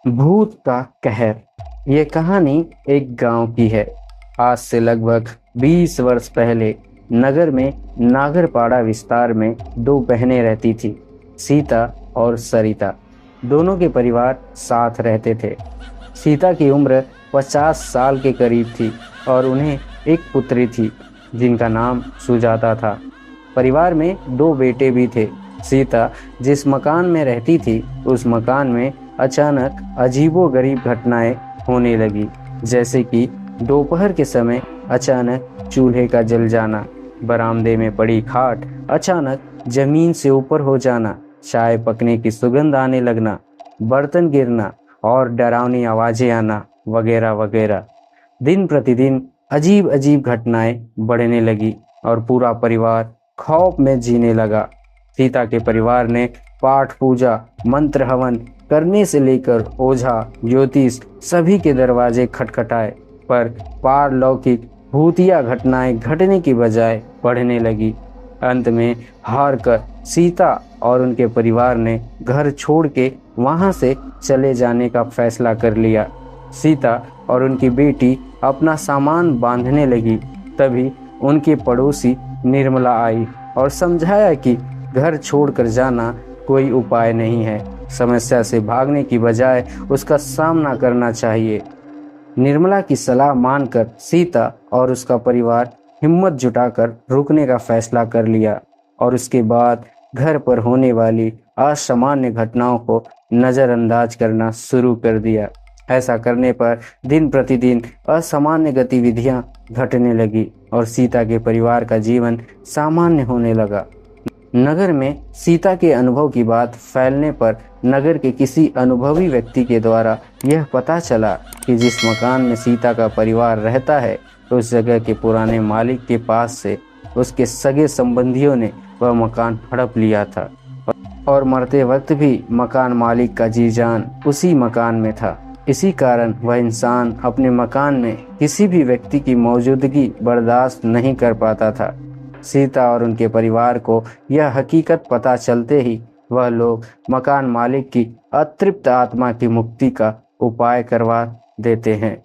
भूत का कहर। ये कहानी एक गांव की है। आज से लगभग 20 वर्ष पहले नगर में नागरपाड़ा विस्तार में दो बहनें रहती थी, सीता और सरिता। दोनों के परिवार साथ रहते थे। सीता की उम्र 50 साल के करीब थी और उन्हें एक पुत्री थी जिनका नाम सुजाता था। परिवार में दो बेटे भी थे। सीता जिस मकान में रहती थी उस मकान में अचानक अजीबोगरीब घटनाएं होने लगी, जैसे कि दोपहर के समय अचानक चूल्हे का जल जाना, बरामदे में पड़ी खाट अचानक जमीन से ऊपर हो जाना, चाय पकने की सुगंध आने लगना, बर्तन गिरना और डरावनी आवाजें आना वगैरह वगैरह। दिन प्रतिदिन अजीब अजीब घटनाएं बढ़ने लगी और पूरा परिवार खौफ में जीने लगा। सीता के परिवार ने पाठ पूजा, मंत्र हवन करने से लेकर ओझा ज्योतिष सभी के दरवाजे खटखटाए, पर पारलौकिक भूतिया घटनाएं घटने की बजाय बढ़ने लगी। अंत में हार कर सीता और उनके परिवार ने घर छोड़ के वहां से चले जाने का फैसला कर लिया। सीता और उनकी बेटी अपना सामान बांधने लगी, तभी उनके पड़ोसी निर्मला आई और समझाया कि घर छोड़कर जाना कोई उपाय नहीं है, समस्या से भागने की बजाय उसका सामना करना चाहिए। निर्मला की सलाह मानकर सीता और उसका परिवार हिम्मत जुटाकर रुकने का फैसला कर लिया और उसके बाद घर पर होने वाली असामान्य घटनाओं को नज़रअंदाज करना शुरू कर दिया। ऐसा करने पर दिन प्रतिदिन असामान्य गतिविधियां घटने लगी और सीता के परिवार का जीवन सामान्य होने लगा। नगर में सीता के अनुभव की बात फैलने पर नगर के किसी अनुभवी व्यक्ति के द्वारा यह पता चला कि जिस मकान में सीता का परिवार रहता है उस जगह के पुराने मालिक के पास से उसके सगे संबंधियों ने वह मकान हड़प लिया था और मरते वक्त भी मकान मालिक का जी जान उसी मकान में था। इसी कारण वह इंसान अपने मकान में किसी भी व्यक्ति की मौजूदगी बर्दाश्त नहीं कर पाता था। सीता और उनके परिवार को यह हकीकत पता चलते ही वह लोग मकान मालिक की अतृप्त आत्मा की मुक्ति का उपाय करवा देते हैं।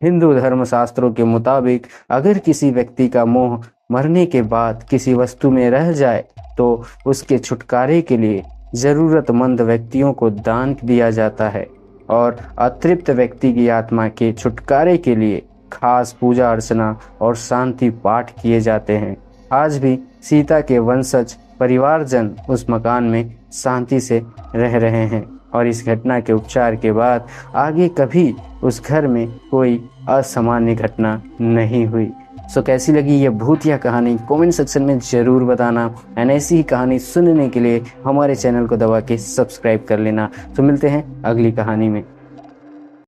हिंदू धर्मशास्त्रों के मुताबिक अगर किसी व्यक्ति का मोह मरने के बाद किसी वस्तु में रह जाए तो उसके छुटकारे के लिए जरूरतमंद व्यक्तियों को दान दिया जाता है और अतृप्त व्यक्ति की आत्मा के छुटकारे के लिए खास पूजा अर्चना और शांति पाठ किए जाते हैं। आज भी सीता के वंशज परिवारजन उस मकान में शांति से रह रहे हैं और इस घटना के उपचार के बाद आगे कभी उस घर में कोई असामान्य घटना नहीं हुई। सो कैसी लगी यह भूतिया कहानी कमेंट सेक्शन में ज़रूर बताना। एंड ऐसी ही कहानी सुनने के लिए हमारे चैनल को दबा के सब्सक्राइब कर लेना। तो मिलते हैं अगली कहानी में।